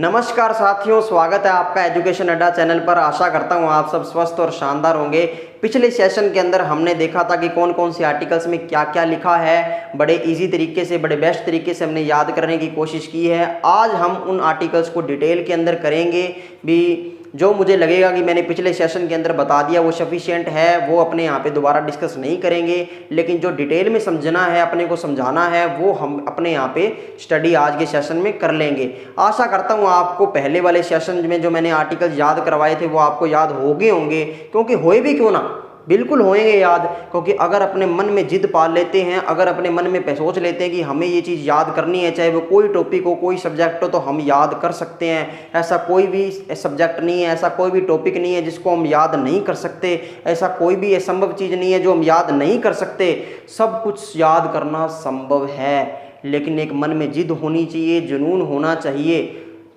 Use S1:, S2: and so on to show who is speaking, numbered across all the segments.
S1: नमस्कार साथियों, स्वागत है आपका एजुकेशन अड्डा चैनल पर। आशा करता हूँ आप सब स्वस्थ और शानदार होंगे। पिछले सेशन के अंदर हमने देखा था कि कौन कौन सी आर्टिकल्स में क्या क्या लिखा है। बड़े इजी तरीके से, बड़े बेस्ट तरीके से हमने याद करने की कोशिश की है। आज हम उन आर्टिकल्स को डिटेल के अंदर करेंगे भी। जो मुझे लगेगा कि मैंने पिछले सेशन के अंदर बता दिया वो सफिशिएंट है, वो अपने यहाँ पे दोबारा डिस्कस नहीं करेंगे। लेकिन जो डिटेल में समझना है, अपने को समझाना है, वो हम अपने यहाँ पे स्टडी आज के सेशन में कर लेंगे। आशा करता हूँ आपको पहले वाले सेशन में जो मैंने आर्टिकल याद करवाए थे वो आपको याद हो गए होंगे, क्योंकि होए भी क्यों ना, बिल्कुल होंगे याद। क्योंकि अगर अपने मन में जिद पाल लेते हैं, अगर अपने मन में सोच लेते हैं कि हमें ये चीज़ याद करनी है, चाहे वो कोई टॉपिक हो, कोई सब्जेक्ट हो, तो हम याद कर सकते हैं। ऐसा कोई भी सब्जेक्ट नहीं है, ऐसा कोई भी टॉपिक नहीं है जिसको हम याद नहीं कर सकते। ऐसा कोई भी असंभव चीज़ नहीं है जो हम याद नहीं कर सकते। सब कुछ याद करना संभव है, लेकिन एक मन में जिद होनी चाहिए, जुनून होना चाहिए।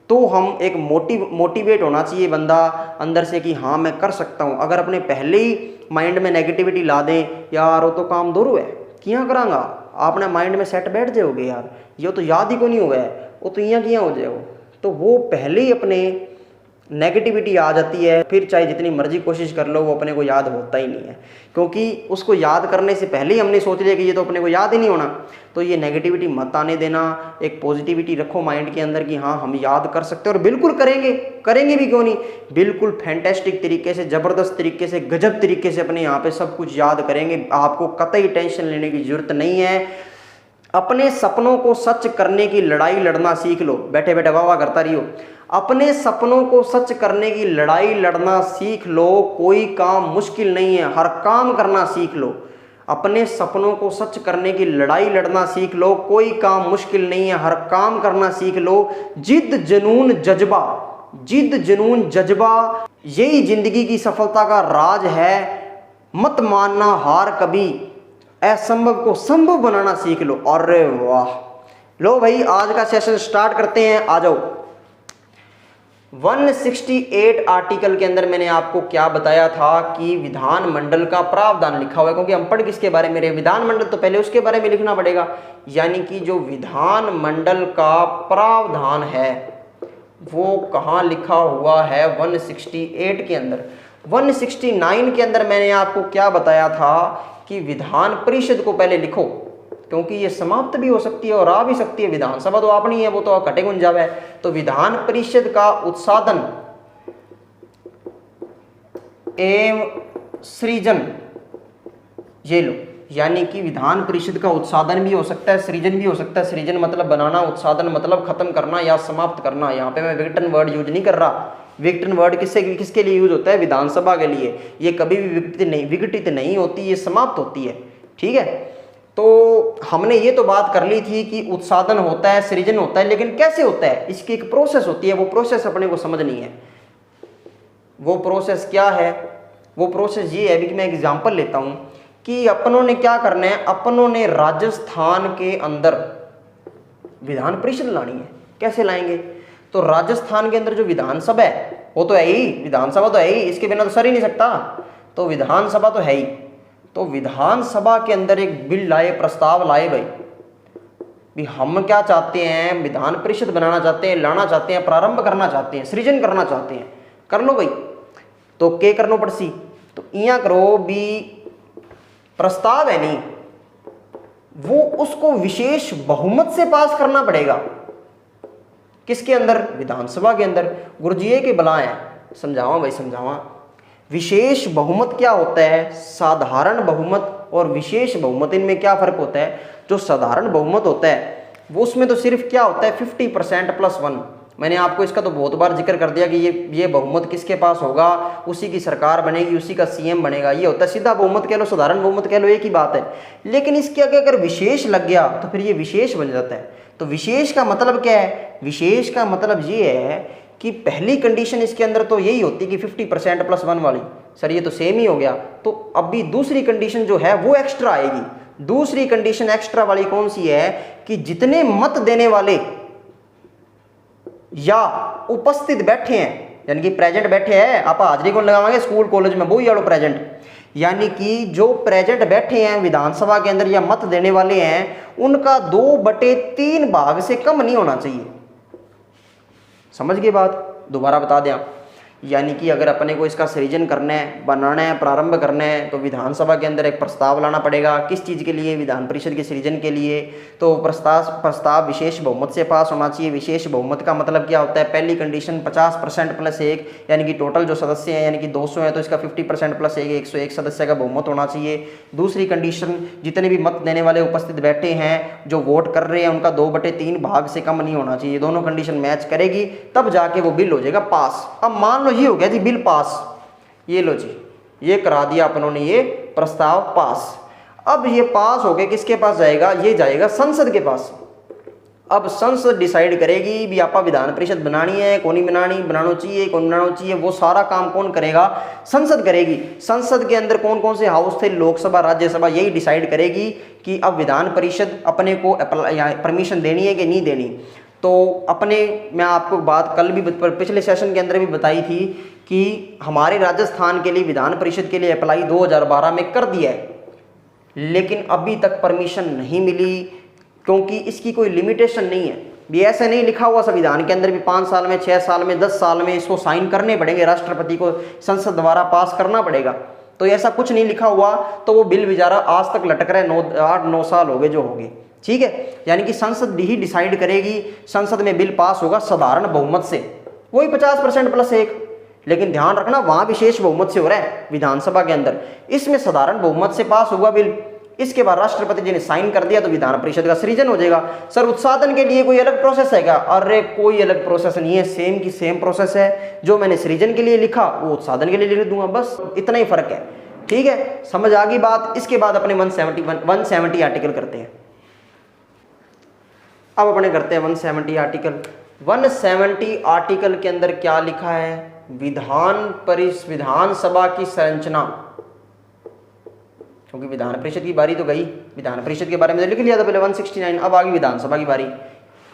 S1: तो हम एक मोटिवेट होना चाहिए बंदा अंदर से कि हाँ मैं कर सकता हूँ। अगर अपने पहले ही माइंड में नेगेटिविटी ला दें, यार वो तो काम दूर है, किया करांगा, आपने माइंड में सेट बैठ जाओगे, यार ये तो याद ही को नहीं हुआ है, वो तो यहाँ किया हो जाओ। तो वो पहले ही अपने नेगेटिविटी आ जाती है, फिर चाहे जितनी मर्जी कोशिश कर लो वो अपने को याद होता ही नहीं है। क्योंकि उसको याद करने से पहले ही हमने सोच लिया कि ये तो अपने को याद ही नहीं होना। तो ये नेगेटिविटी मत आने देना, एक पॉजिटिविटी रखो माइंड के अंदर कि हाँ हम याद कर सकते हैं और बिल्कुल करेंगे भी क्यों नहीं, बिल्कुल फैंटेस्टिक तरीके से, ज़बरदस्त तरीके से, गजब तरीके से अपने यहाँ पे सब कुछ याद करेंगे। आपको कतई टेंशन लेने की जरूरत नहीं है। अपने सपनों को सच करने की लड़ाई लड़ना सीख लो। बैठे बैठे वाह वाह करता रहियो। अपने सपनों को सच करने की लड़ाई लड़ना सीख लो। कोई काम मुश्किल नहीं है, हर काम करना सीख लो। अपने सपनों को सच करने की लड़ाई लड़ना सीख लो। कोई काम मुश्किल नहीं है, हर काम करना सीख लो। जिद जुनून जज्बा, जिद जुनून जज्बा यही जिंदगी की सफलता का राज है। मत मानना हार कभी, असंभव को संभव बनाना सीख लो। अरे वाह, लो भाई आज का सेशन स्टार्ट करते हैं। आ जाओ। 168 आर्टिकल के अंदर मैंने आपको क्या बताया था कि विधानमंडल का प्रावधान लिखा हुआ है। क्योंकि हम पढ़ किसके बारे में रहे, विधानमंडल, तो पहले उसके बारे में लिखना पड़ेगा। यानी कि जो विधानमंडल का प्रावधान है वो कहाँ लिखा हुआ है, 168 के अंदर। 169 के अंदर मैंने आपको क्या बताया था कि विधान परिषद को पहले लिखो, क्योंकि ये समाप्त भी हो सकती है और आ भी सकती है। विधानसभा तो अपनी है, वो तो कटे गुंजाव है। तो विधान परिषद का उत्साधन एवं सृजन, ये लो। यानी कि विधान परिषद का उत्साधन भी हो सकता है, सृजन भी हो सकता है। सृजन मतलब बनाना, उत्साधन मतलब खत्म करना या समाप्त करना। यहाँ पे मैं विघटन वर्ड यूज नहीं कर रहा। विघटन वर्ड किसके लिए यूज होता है, विधानसभा के लिए। ये कभी भी विघटित नहीं होती, ये समाप्त होती है। ठीक है, तो हमने ये तो बात कर ली थी कि उत्साधन होता है, सृजन होता है, लेकिन कैसे होता है, इसकी एक प्रोसेस होती है। वो प्रोसेस अपने को समझनी है। वो प्रोसेस क्या है, वो प्रोसेस ये है कि मैं एग्जांपल लेता हूं कि अपनों ने क्या करना है। अपनों ने राजस्थान के अंदर विधान परिषद लानी है। कैसे लाएंगे, तो राजस्थान के अंदर जो विधानसभा है वो तो है ही, विधानसभा तो है ही, इसके बिना तो सर ही नहीं सकता। तो विधानसभा तो है ही। तो विधानसभा के अंदर एक बिल लाए, प्रस्ताव लाए भाई, भी हम क्या चाहते हैं, विधान परिषद बनाना चाहते हैं, लाना चाहते हैं, प्रारंभ करना चाहते हैं, सृजन करना चाहते हैं। कर लो भाई। तो क्या करना पड़सी, तो इया करो भी प्रस्ताव है नहीं, वो उसको विशेष बहुमत से पास करना पड़ेगा। किसके अंदर, विधानसभा के अंदर। गुरुजी के बला है, समझावा भाई समझावा। विशेष बहुमत क्या होता है, साधारण बहुमत और विशेष बहुमत, इनमें क्या फर्क होता है। जो साधारण बहुमत होता है वो उसमें तो सिर्फ क्या होता है, 50% + 1। मैंने आपको इसका तो बहुत बार जिक्र कर दिया कि ये बहुमत किसके पास होगा, उसी की सरकार बनेगी, उसी का सीएम बनेगा। ये होता है सीधा बहुमत कह लो, साधारण बहुमत कह लो, एक ही बात है। लेकिन इसके आगे अगर विशेष लग गया तो फिर ये विशेष बन जाता है। तो विशेष का मतलब क्या है, विशेष का मतलब ये है कि पहली कंडीशन इसके अंदर तो यही होती है कि 50% + 1 वाली। सर ये तो सेम ही हो गया। तो अभी दूसरी कंडीशन जो है वो एक्स्ट्रा आएगी। दूसरी कंडीशन एक्स्ट्रा वाली कौन सी है कि जितने मत देने वाले या उपस्थित बैठे हैं, यानी कि प्रेजेंट बैठे हैं, आप हाजिरी कौन लगावाएंगे, स्कूल कॉलेज में वो ही आलो प्रेजेंट। यानी कि जो प्रेजेंट बैठे हैं विधानसभा के अंदर या मत देने वाले हैं, उनका 2/3 भाग से कम नहीं होना चाहिए। समझ गए बात? दोबारा बता दें आप, यानी कि अगर अपने को इसका सृजन करना है, बनाना है, प्रारंभ करना है, तो विधानसभा के अंदर एक प्रस्ताव लाना पड़ेगा। किस चीज़ के लिए? विधान परिषद के सृजन के लिए। तो प्रस्ताव विशेष बहुमत से पास होना चाहिए। विशेष बहुमत का मतलब क्या होता है? पहली कंडीशन 50% + 1, यानी कि टोटल जो सदस्य हैं यानी कि 200 है तो इसका 50% + 1, 101 सदस्य का बहुमत होना चाहिए। दूसरी कंडीशन, जितने भी मत देने वाले उपस्थित बैठे हैं, जो वोट कर रहे हैं, उनका 2/3 भाग से कम नहीं होना चाहिए। दोनों कंडीशन मैच करेगी तब जाके वो बिल हो जाएगा पास। अब मान लो ये हो गया जी बिल पास, ये लो जी, ये करा दिया अपनों ने, ये प्रस्ताव पास। अब ये पास हो गए, किसके पास जाएगा? ये जाएगा संसद के पास। अब संसद डिसाइड करेगी भी आपा विधान परिषद बनानी है, कौन नहीं बनानी, बनाना चाहिए, कौन बनाना चाहिए। वो सारा काम कौन करेगा? संसद करेगी। संसद के अंदर कौन कौन से हाउस थे? लोकसभा, राज्यसभा, यही डिसाइड करेगी कि अब विधान परिषद अपने को परमिशन देनी है कि नहीं देनी। तो अपने, मैं आपको बात कल भी पिछले सेशन के अंदर भी बताई थी कि हमारे राजस्थान के लिए विधान परिषद के लिए अप्लाई 2012 में कर दिया है, लेकिन अभी तक परमिशन नहीं मिली, क्योंकि इसकी कोई लिमिटेशन नहीं है। भी ऐसे नहीं लिखा हुआ संविधान के अंदर भी 5 साल में, 6 साल में, 10 साल में इसको साइन करने पड़ेंगे, राष्ट्रपति को संसद द्वारा पास करना पड़ेगा। तो ऐसा कुछ नहीं लिखा हुआ, तो वो बिल बेचारा आज तक लटक रहा है। 8-9 साल हो गए जो हो गए, ठीक है। यानी कि संसद ही डिसाइड करेगी। संसद में बिल पास होगा साधारण बहुमत से, वही 50% + 1। लेकिन ध्यान रखना, वहां विशेष बहुमत से हो रहा है विधानसभा के अंदर, इसमें साधारण बहुमत से पास होगा बिल। इसके बाद राष्ट्रपति जी ने साइन कर दिया तो विधान परिषद का सृजन हो जाएगा। सर उत्साधन के लिए कोई अलग प्रोसेस है क्या? अरे कोई अलग प्रोसेस नहीं है, सेम की सेम प्रोसेस है। जो मैंने सृजन के लिए लिखा वो उत्साधन के लिए लिख दूंगा, बस इतना ही फर्क है, ठीक है। समझ आ गई बात? इसके बाद अपने 170 आर्टिकल करते हैं। अब अपने करते हैं 170 आर्टिकल। 170 आर्टिकल के अंदर क्या लिखा है? विधानसभा की संरचना, क्योंकि विधान परिषद की बारी तो गई, विधान परिषद के बारे में लिख लिया था पहले 169, अब आ गई विधानसभा की बारी।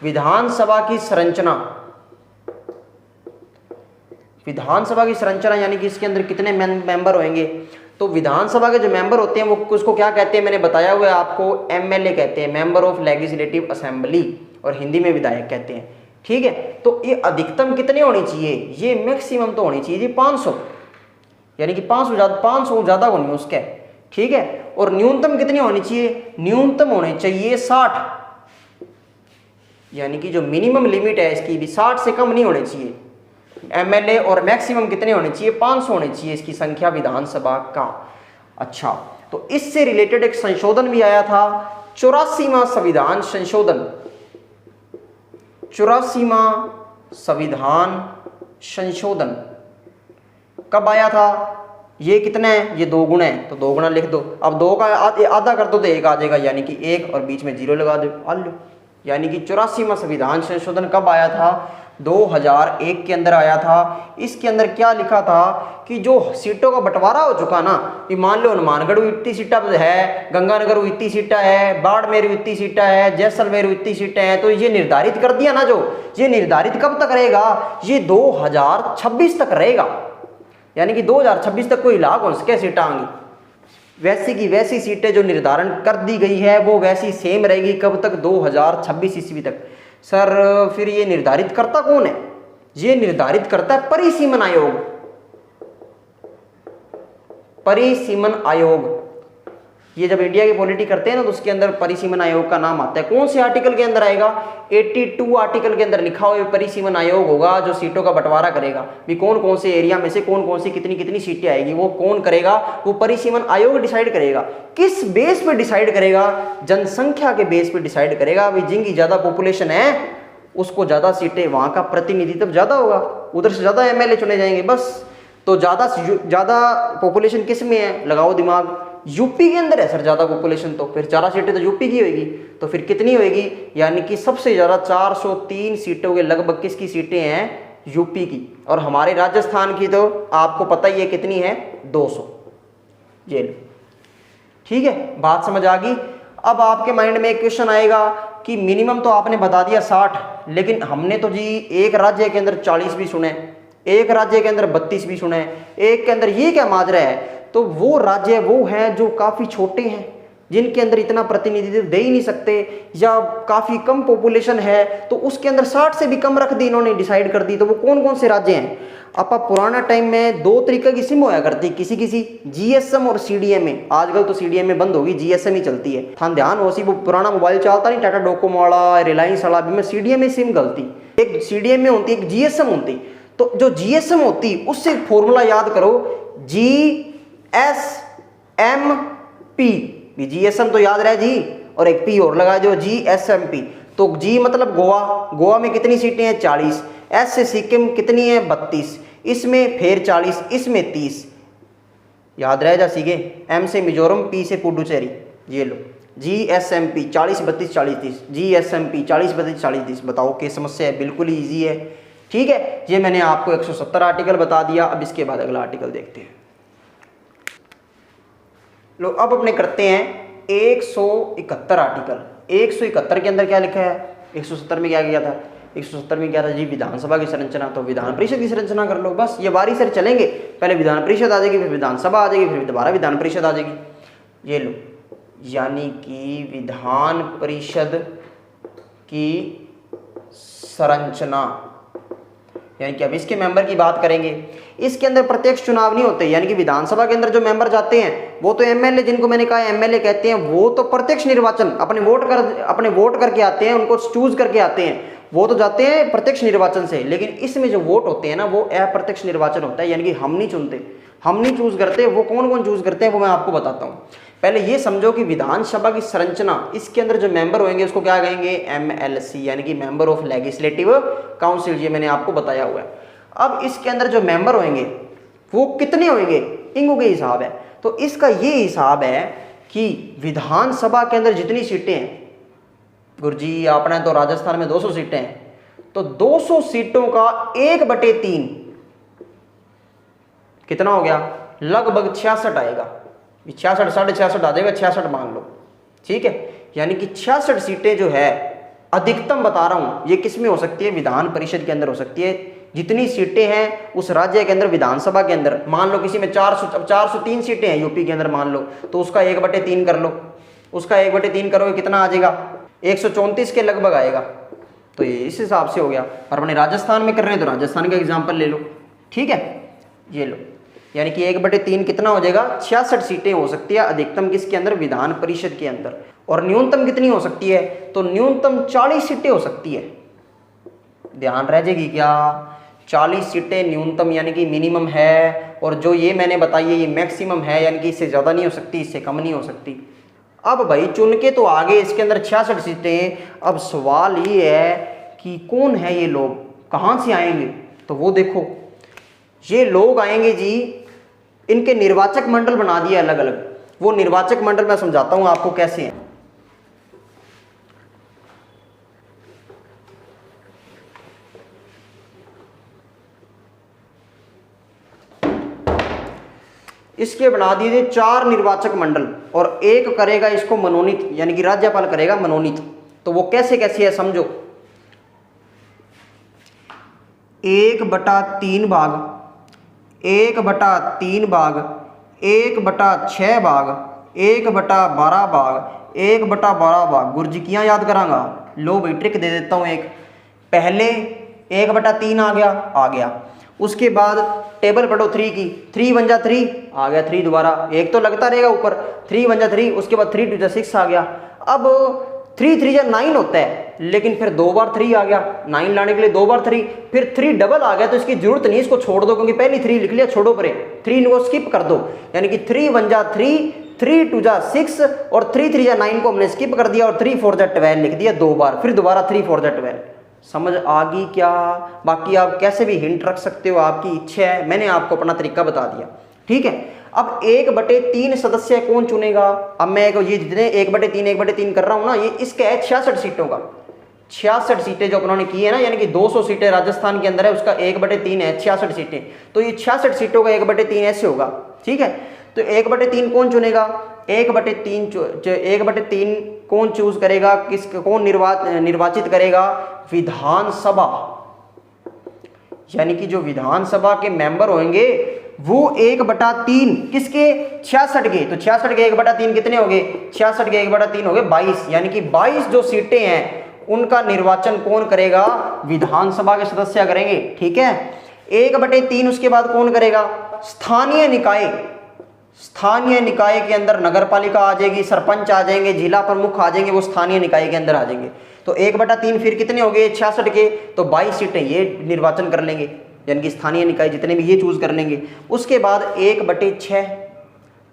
S1: विधानसभा की संरचना, विधानसभा की संरचना यानी कि इसके अंदर कितने मेंबर होंगे? तो विधानसभा के जो मेंबर होते हैं वो उसको क्या कहते हैं? मैंने बताया हुआ है आपको, एमएलए कहते हैं, मेंबर ऑफ लेजिस्लेटिव असेंबली, और हिंदी में विधायक कहते हैं, ठीक है। तो ये अधिकतम कितने होनी चाहिए? ये मैक्सिमम तो होनी चाहिए जी 500, यानी कि 500 ज्यादा होनी है उसके, ठीक है। और न्यूनतम कितनी होनी चाहिए? न्यूनतम होने चाहिए 60, यानी कि जो मिनिमम लिमिट है इसकी भी 60 से कम नहीं होने चाहिए एमएलए। और मैक्सिमम कितने होने चाहिए? 500 होने चाहिए इसकी संख्या विधानसभा का। अच्छा, तो इससे रिलेटेड एक संशोधन भी आया था, 84वां संविधान संशोधन। 84वां संविधान संशोधन कब आया था? ये कितना है? ये 2 गुना है, तो 2 गुना लिख दो। अब 2 का आधा कर दो तो 1 आ जाएगा, यानी कि 1 और बीच में 0 लगा दो, आ लो। यानी कि 84वां संविधान संशोधन कब आया था? 2001 के अंदर आया था। इसके अंदर क्या लिखा था कि जो सीटों का बंटवारा हो चुका ना, कि मान लो हनुमानगढ़ इतनी सीटा है, गंगानगर इतनी सीटा है, बाड़मेर इतनी सीटा है, जैसलमेर इतनी सीटें हैं, तो ये निर्धारित कर दिया ना, जो ये निर्धारित कब तक रहेगा? ये 2026 तक रहेगा, यानी कि 2026 तक कोई लाभ हो सके सीटें आएंगी, वैसी की वैसी सीटें जो निर्धारण कर दी गई है वो वैसी सेम रहेगी। कब तक? 2026 ईस्वी तक। सर फिर ये निर्धारित करता कौन है? ये निर्धारित करता है परिसीमन आयोग। परिसीमन आयोग, ये जब इंडिया की पॉलिटी करते हैं ना तो उसके अंदर परिसीमन आयोग का नाम आता है। कौन से आर्टिकल के अंदर आएगा? 82 आर्टिकल के अंदर लिखा हुआ परिसीमन आयोग होगा जो सीटों का बंटवारा करेगा। भी कौन कौन से एरिया में से कौन कौन सी कितनी कितनी सीटें आएगी वो कौन करेगा? वो परिसीमन आयोग डिसाइड करेगा। किस बेस पे डिसाइड करेगा? जनसंख्या के बेस पे डिसाइड करेगा। भाई जिनकी ज्यादा पॉपुलेशन है उसको ज्यादा सीटें, वहां का प्रतिनिधित्व ज्यादा होगा, उधर से ज्यादा एमएलए चुने जाएंगे बस। तो ज्यादा पॉपुलेशन किस में है? लगाओ दिमाग, यूपी के अंदर है सर ज्यादा पॉपुलेशन, तो फिर 4 सीटें तो यूपी की होगी। तो फिर कितनी होगी? यानी कि सबसे ज्यादा 403 सीटों के लगभग किसकी सीटें हैं? यूपी की। और हमारे राजस्थान की तो आपको पता ही है कितनी है? 200। ये लो, ठीक है, बात समझ आ गई। अब आपके माइंड में एक क्वेश्चन आएगा कि मिनिमम तो आपने बता दिया 60, लेकिन हमने तो जी एक राज्य के अंदर 40 भी सुने, एक राज्य के अंदर 32 भी सुने, एक के अंदर ये क्या माजरा है? तो वो राज्य वो हैं जो काफी छोटे हैं, जिनके अंदर इतना प्रतिनिधित्व दे ही नहीं सकते या काफ़ी कम पॉपुलेशन है, तो उसके अंदर 60 से भी कम रख दी इन्होंने, डिसाइड कर दी। तो वो कौन कौन से राज्य हैं? आपका पुराना टाइम में 2 तरीके की सिम होया करती, किसी किसी जीएसएम और सीडीएमए। आजकल तो सीडीएमए बंद होगी, जीएसएम ही चलती है। थान ध्यान हो सी वो पुराना मोबाइल चलता नहीं, टाटा डोकोमो वाला, रिलायंस वाला, भी में सीडीएमए सिम गलती, एक सीडीएमए होती, एक जीएसएम होती। तो जो जीएसएम होती उससे फॉर्मूला याद करो, GSMP। जीएसएम तो याद रहे जी, और एक पी और लगा जो GSMP। तो जी मतलब गोवा, गोवा में कितनी सीटें हैं? 40। एस से सिक्किम कितनी है? 32। इसमें फिर 40, इसमें 30, याद रहे जा सीगे। एम से मिजोरम, पी से पुडुचेरी, ये लो GSMP 40 32 40 30, GSMP 40 32 40 30। बताओ क्या समस्या है? बिल्कुल ही ईजी है। ठीक है, ये मैंने आपको 170 आर्टिकल बता दिया। अब इसके बाद अगला आर्टिकल देखते हैं। लो अब अपने करते हैं 171 आर्टिकल। 171 के अंदर क्या लिखा है? 170 में क्या किया था? 170 में क्या था जी? विधानसभा की संरचना। तो विधान परिषद की संरचना कर लो, बस ये बारी से चलेंगे। पहले विधान परिषद आ जाएगी, फिर विधानसभा आ जाएगी, फिर दोबारा विधान परिषद आ जाएगी। ये लो, यानी कि विधान परिषद की संरचना, यानी कि अब इसके मेंबर की बात करेंगे। इसके अंदर प्रत्यक्ष चुनाव नहीं होते, यानी कि विधानसभा के अंदर जो मेंबर जाते हैं वो तो एमएलए, जिनको मैंने कहा एमएलए कहते हैं, वो तो प्रत्यक्ष निर्वाचन अपने वोट करके आते हैं, उनको चूज करके आते हैं, वो तो जाते हैं प्रत्यक्ष निर्वाचन से। लेकिन इसमें जो वोट होते हैं ना, वो अप्रत्यक्ष निर्वाचन होता है, यानी कि हम नहीं चुनते, हम नहीं चूज करते। वो कौन कौन चूज करते हैं वो मैं आपको बताता हूँ। पहले ये समझो कि विधानसभा की संरचना, इसके अंदर जो मेंबर होंगे उसको क्या कहेंगे? MLC, यानी कि मेंबर ऑफ लेजिस्लेटिव काउंसिल। ये मैंने आपको बताया हुआ है। अब इसके अंदर जो मेंबर होंगे वो कितने होंगे? इंगों के हिसाब है। तो इसका ये हिसाब है कि विधानसभा के अंदर जितनी सीटें हैं, गुरुजी आपने तो राजस्थान में 200 सीटें हैं, तो 200 सीटों का 1/3 कितना हो गया? लगभग 66 आएगा। 66 66.5 आ जाएगा, 66 मान लो, ठीक है। यानी कि 66 सीटें जो है अधिकतम बता रहा हूं, ये किस में हो सकती है? विधान परिषद के अंदर हो सकती है। जितनी सीटें हैं उस राज्य के अंदर, विधानसभा के अंदर, मान लो किसी में 403 सीटें हैं यूपी के अंदर मान लो, तो उसका 1/3 कर लो। उसका 1/3 करोगे कितना आ जाएगा? 134 के लगभग आएगा। तो ये इस हिसाब से हो गया। और अपने राजस्थान में कर रहे हैं तो राजस्थान का एग्जाम्पल ले लो, ठीक है। ये लो, यानी कि 1/3 कितना हो जाएगा? 66 सीटें हो सकती है अधिकतम किसके अंदर? विधान परिषद के अंदर। और न्यूनतम कितनी हो सकती है? तो न्यूनतम 40 सीटें हो सकती है। ध्यान रह जाएगी क्या? 40 सीटें न्यूनतम यानी कि मिनिमम है, और जो ये मैंने बताई है ये मैक्सिमम है, यानी कि इससे ज़्यादा नहीं हो सकती, इससे कम नहीं हो सकती। अब भाई चुन के तो आगे इसके अंदर 66 सीटें। अब सवाल ये है कि कौन है ये लोग, कहाँ से आएंगे? तो वो देखो, ये लोग आएंगे जी, इनके निर्वाचक मंडल बना दिए अलग अलग। वो निर्वाचक मंडल मैं समझाता हूं आपको कैसे हैं। इसके बना दिए 4 निर्वाचक मंडल, और एक करेगा इसको मनोनीत, यानी कि राज्यपाल करेगा मनोनीत। तो वो कैसे कैसे है समझो। 1/3 भाग, 1/3 भाग, 1/6 भाग, 1/12 भाग, 1/12 भाग। गुरजिकियां याद करांगा। लो भाई ट्रिक दे देता हूं एक। पहले 1/3 आ गया। उसके बाद टेबल पढ़ो 3 की, 3 1 जा 3 आ गया, 3 दोबारा, एक तो लगता रहेगा ऊपर, 3 1 जा 3, उसके बाद 3 2 जा 6 आ गया। अब 3 3 जा 9 होता है, लेकिन फिर 2 बार 3 आ गया, 9 लाने के लिए 2 बार 3, फिर 3 डबल आ गया, तो इसकी जरूरत नहीं, इसको छोड़ दो, क्योंकि पहले 3 लिख लिया, छोड़ो परे, 3 को स्किप कर दो। यानी कि 3 1 जा 3, 3 2 जा 6 और 3 3 जा 9 को हमने स्किप कर दिया, और 3 4 जा 12 लिख दिया 2 बार, फिर दोबारा 3 4 जा 12। समझ आ गई क्या? बाकी आप कैसे भी हिंट रख सकते हो, आपकी इच्छा है, मैंने आपको अपना तरीका बता दिया, ठीक है। अब 1/3 सदस्य कौन चुनेगा? अब मैं ये जितने 1/3 कर रहा हूं ना, ये इसका है 66 सीटों का। 66 सीटें जो उन्होंने की है ना, यानी कि 200 सीटें राजस्थान के अंदर है, उसका 1/3 है 66 सीटें। तो ये 66 सीटों का 1/3 ऐसे होगा, ठीक है। तो 1/3 कौन चुनेगा? 1/3 कौन चूज करेगा? कौन निर्वाचित करेगा? विधानसभा। यानी कि जो विधानसभा के मेंबर होंगे वो 1/3 किसके, 66 के। तो 66 के 1/3 कितने हो गए, 66 के 1/3 हो गए 22, यानी कि 22 जो सीटें हैं उनका निर्वाचन कौन करेगा, विधानसभा के सदस्य करेंगे। ठीक है, 1/3 उसके बाद कौन करेगा, स्थानीय निकाय। स्थानीय निकाय के अंदर नगर पालिका आ जाएगी, सरपंच आ जाएंगे, जिला प्रमुख आ जाएंगे, वो स्थानीय निकाय के अंदर आ जाएंगे। तो 1/3 फिर कितने हो गए, 66 के, तो 22 सीटें ये निर्वाचन कर लेंगे, यानी कि स्थानीय निकाय जितने भी ये चूज कर लेंगे। उसके बाद 1/6,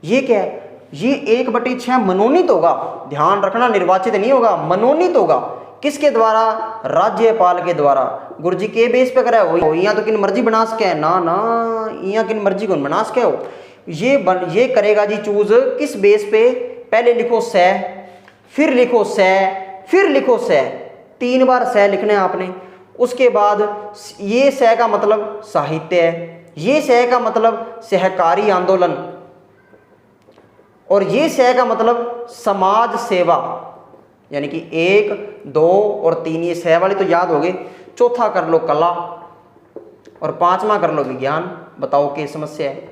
S1: ये क्या है, ये 1/6 मनोनीत होगा, ध्यान रखना, निर्वाचित नहीं होगा, मनोनीत होगा। किसके द्वारा, राज्यपाल के द्वारा। गुरुजी के बेस पे करा हो, यहाँ तो किन मर्जी बना सके है ना, ना यहाँ किन मर्जी कौन बना सके हो, ये करेगा जी चूज किस बेस पे, पहले लिखो स, फिर लिखो स, फिर लिखो स, 3 बार स लिखना है आपने। उसके बाद ये स का मतलब साहित्य है, ये स का मतलब सहकारी आंदोलन, और ये स का मतलब समाज सेवा, यानी कि 1, 2 और 3 ये स वाले तो याद हो गए। चौथा कर लो कला, और 5वां कर लो विज्ञान। बताओ क्या समस्या है,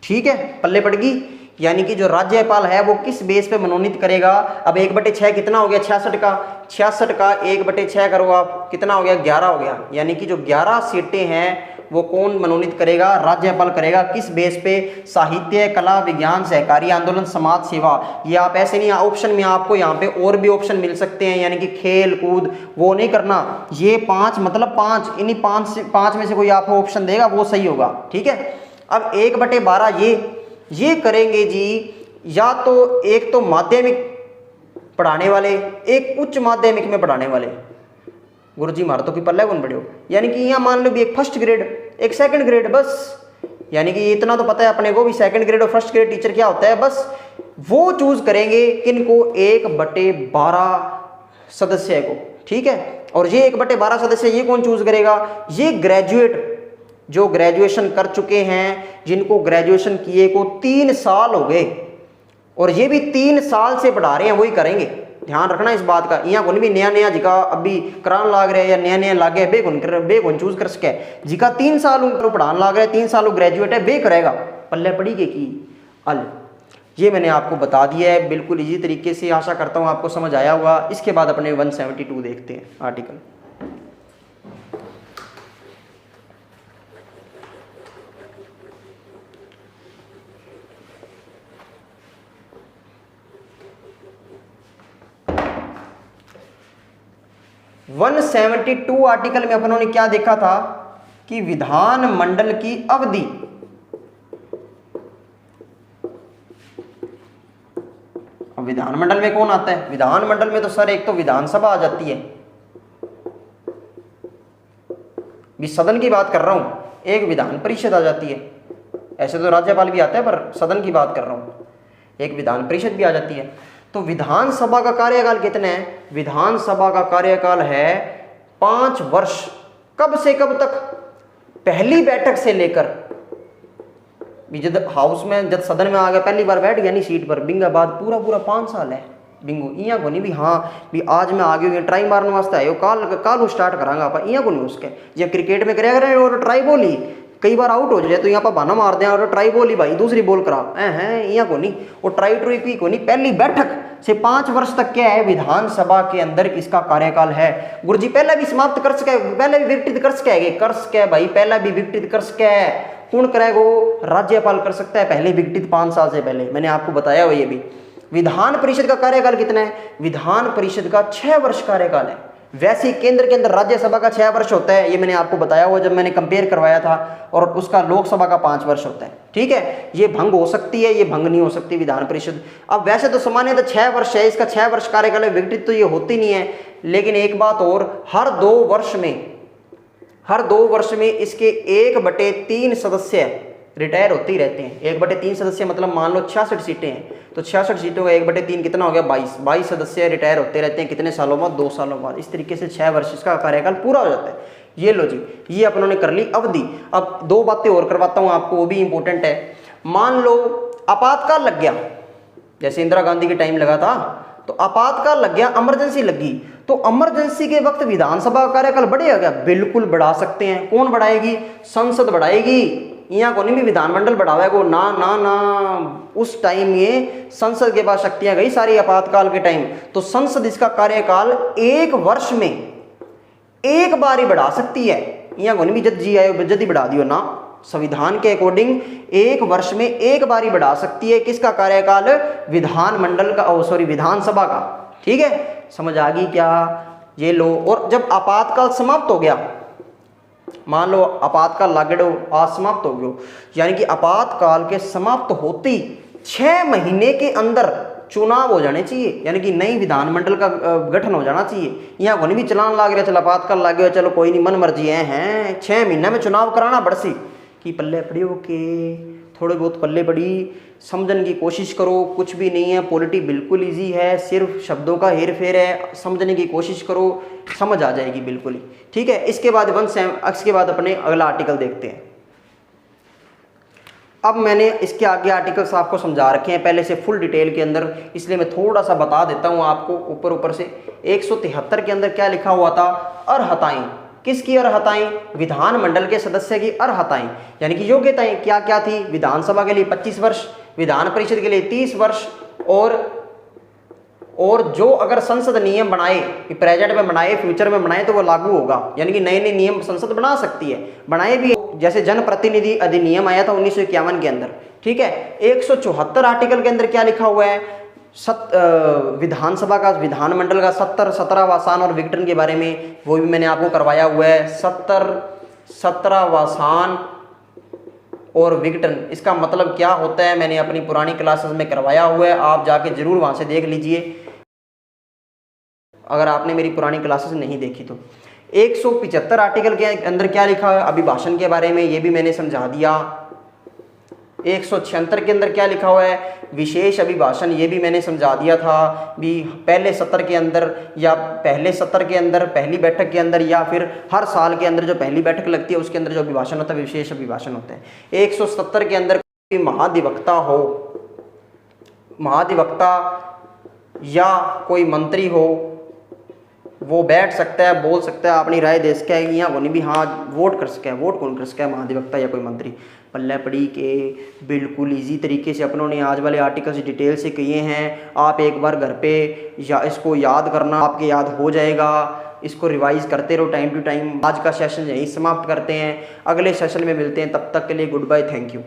S1: ठीक है, पल्ले पड़ गई। यानी कि जो राज्यपाल है वो किस बेस पे मनोनीत करेगा। अब 1/6 कितना हो गया, 66 का, 66 का 1/6 करो आप, कितना हो गया, 11 हो गया। यानी कि जो 11 सीटें हैं वो कौन मनोनीत करेगा, राज्यपाल करेगा। किस बेस पे, साहित्य, कला, विज्ञान, सहकारी आंदोलन, समाज सेवा। ये आप ऐसे नहीं, ऑप्शन में आपको यहाँ पे और भी ऑप्शन मिल सकते हैं, यानी कि खेल कूद, वो नहीं करना। ये 5 मतलब 5, इन्हीं 5 में से कोई आपको ऑप्शन देगा वो सही होगा। ठीक है, अब 1/12 ये करेंगे जी, या तो एक तो माध्यमिक पढ़ाने वाले, एक उच्च माध्यमिक में पढ़ाने वाले। गुरुजी मार तो कोई पल्ला कौन पढ़े हो, यानी कि यहाँ मान लो भी एक फर्स्ट ग्रेड, एक सेकंड ग्रेड, बस। यानी कि इतना तो पता है अपने को भी सेकंड ग्रेड और फर्स्ट ग्रेड टीचर क्या होता है, बस। वो चूज करेंगे किनको, 1/12 सदस्य को। ठीक है, और ये 1/12 सदस्य ये कौन चूज करेगा, ये ग्रेजुएट, जो ग्रेजुएशन कर चुके हैं, जिनको ग्रेजुएशन किए को 3 साल हो गए, और ये भी 3 साल से पढ़ा रहे हैं, वही करेंगे। ध्यान रखना इस बात का, यहाँ कौन भी नया नया जिका अभी करान लाग रहे हैं या नया नया लागे बे चूज कर सके, जिका 3 साल पढ़ान लाग रहे हैं, 3 साल ग्रेजुएट है, बे करेगा। पल्ले पड़ी के की अल, ये मैंने आपको बता दिया है बिल्कुल इजी तरीके से। आशा करता हूँ आपको समझ आया होगा। इसके बाद अपने 172 देखते हैं आर्टिकल। वन 172 आर्टिकल में अपनों ने क्या देखा था कि विधानमंडल की अवधि, अब विधानमंडल में कौन आता है, विधानमंडल में तो सर एक तो विधानसभा आ जाती है, भी सदन की बात कर रहा हूं, एक विधान परिषद आ जाती है। ऐसे तो राज्यपाल भी आता है पर सदन की बात कर रहा हूं, एक विधान परिषद भी आ जाती है। तो विधानसभा का कार्यकाल कितना है, विधानसभा का कार्यकाल है 5 वर्ष। कब से कब तक, पहली बैठक से लेकर, जब हाउस में जब सदन में आ गया पहली बार बैठ गया नहीं सीट पर, बिंगा बाद पूरा पूरा 5 साल है बिंगो। इं को नहीं भी हाँ भी आज मैं आ गया ट्राई मारने वास्ते आयो, काल स्टार्ट करांगा आप, इं को नहीं उसके। जब क्रिकेट में करेगा और ट्राई बोली कई बार आउट हो जाए तो यहाँ पर बहाना मार दें और ट्राई बोली भाई दूसरी बॉल करा हैं, यहाँ को नहीं, वो ट्राई ट्रुई की को नहीं। पहली बैठक से 5 वर्ष तक क्या है, विधानसभा के अंदर इसका कार्यकाल है। गुरुजी पहला भी समाप्त कर सके, पहले भी विघटित कर सके भाई, पहला भी विघटित कर सके, कौन करेगा, राज्यपाल कर सकता है पहले विघटित 5 साल से पहले, मैंने आपको बताया हुआ ये भी। विधान परिषद का कार्यकाल कितना है, विधान परिषद का 6 वर्ष कार्यकाल है। वैसे केंद्र के अंदर राज्यसभा का 6 वर्ष होता है, ये मैंने आपको बताया हुआ जब मैंने कंपेयर करवाया था, और उसका लोकसभा का 5 वर्ष होता है। ठीक है, ये भंग हो सकती है, ये भंग नहीं हो सकती विधान परिषद। अब वैसे तो सामान्यतः 6 वर्ष है, इसका 6 वर्ष कार्यकाल है, विघटित तो ये होती नहीं है। लेकिन एक बात और, हर 2 वर्ष में इसके 1/3 सदस्य रिटायर होते ही रहते हैं। 1/3 सदस्य मतलब मान लो 66 सीटें हैं, तो 66 सीटों का 1/3 कितना हो गया, 22 सदस्य रिटायर होते रहते हैं। कितने सालों बाद, 2 सालों बाद। इस तरीके से 6 वर्ष इसका कार्यकाल पूरा हो जाता है। ये लो जी, ये अपनों ने कर ली अवधि। अब 2 बातें और करवाता हूं आपको, वो भी इंपॉर्टेंट है। मान लो आपातकाल लग गया, जैसे इंदिरा गांधी के टाइम लगा था, तो आपातकाल लग गया, इमरजेंसी लगी, तो इमरजेंसी के वक्त विधानसभा का कार्यकाल बढ़ेगा क्या, बिल्कुल बढ़ा सकते हैं। कौन बढ़ाएगी, संसद बढ़ाएगी। यहाँ को नहीं भी विधानमंडल बढ़ावा को ना ना ना, उस टाइम ये संसद के पास शक्तियां गई सारी आपातकाल के टाइम। तो संसद इसका कार्यकाल 1 वर्ष में एक बार ही बढ़ा सकती है। यहाँ को नहीं भी जद जी आयोग जद ही बढ़ा दियो ना, संविधान के अकॉर्डिंग 1 वर्ष में एक बार ही बढ़ा सकती है। किसका कार्यकाल? विधानमंडल का, सॉरी विधानसभा का। ठीक है, समझ आ गई क्या? ये लो। और जब आपातकाल समाप्त हो गया, मान लो आपातकाल लागू आज समाप्त हो गया, यानी कि आपातकाल के समाप्त होते 6 महीने के अंदर चुनाव हो जाने चाहिए, यानी कि नई विधानमंडल का गठन हो जाना चाहिए। यहाँ को नहीं भी चलान लाग रहा, चल आपातकाल लागे हो, चलो कोई नहीं मन मर्जी है 6 महीने में चुनाव कराना पड़सी कि पल्ले पड़ी हो के थोड़े बहुत पल्ले पड़ी, समझने की कोशिश करो। कुछ भी नहीं है, पॉलिटी बिल्कुल इजी है, सिर्फ शब्दों का हेर फेर है, समझने की कोशिश करो, समझ आ जाएगी बिल्कुल ही। ठीक है, इसके बाद इसके बाद अपने अगला आर्टिकल देखते हैं। अब मैंने इसके आगे आर्टिकल्स आपको समझा रखे हैं पहले से फुल डिटेल के अंदर, इसलिए मैं थोड़ा सा बता देता हूं आपको ऊपर से। 173 के अंदर क्या लिखा हुआ था? अर्हताएं। किसकी अर्हताएं? विधानमंडल के सदस्य की अर्हताएं, यानी कि योग्यताएं क्या क्या थी? विधानसभा के लिए 25 वर्ष, विधान परिषद के लिए 30 वर्ष, और जो अगर संसद नियम बनाए, प्रेजेंट में बनाए, फ्यूचर में बनाए, तो वो लागू होगा, यानी कि नए नए नियम संसद बना सकती है, बनाए भी। जैसे जनप्रतिनिधि अधिनियम आया था 1951 के अंदर। ठीक है, 174 आर्टिकल के अंदर क्या लिखा हुआ है? विधानसभा का, विधानमंडल का 17वां स्थान और विघटन के बारे में, वो भी मैंने आपको करवाया हुआ है। 17वां स्थान और विघटन, इसका मतलब क्या होता है मैंने अपनी पुरानी क्लासेस में करवाया हुआ है, आप जाके जरूर वहां से देख लीजिए अगर आपने मेरी पुरानी क्लासेस नहीं देखी तो। 175 आर्टिकल के अंदर क्या लिखा है? अभिभाषण के बारे में, ये भी मैंने समझा दिया। 176 के अंदर क्या लिखा हुआ है? विशेष अभिभाषण, ये भी मैंने समझा दिया था भी। पहले सत्र के अंदर या पहले सत्र के अंदर, पहली बैठक के अंदर, या फिर हर साल के अंदर जो पहली बैठक लगती है उसके अंदर जो अभिभाषण होता है विशेष अभिभाषण होता है। 170 के अंदर कोई महाधिवक्ता हो, महाधिवक्ता या कोई मंत्री हो, वो बैठ सकता है, बोल सकता है, अपनी राय दे सकता है। यहाँ वो नहीं भी हाँ वोट कर सके, वोट कौन कर सके? महाधिवक्ता या कोई मंत्री। पल्ले पड़ी के बिल्कुल इजी तरीके से अपनों ने आज वाले आर्टिकल्स डिटेल से किए हैं। आप एक बार घर पे या इसको याद करना, आपके याद हो जाएगा। इसको रिवाइज करते रहो टाइम टू टाइम। आज का सेशन यहीं समाप्त करते हैं, अगले सेशन में मिलते हैं, तब तक के लिए गुड बाय, थैंक यू।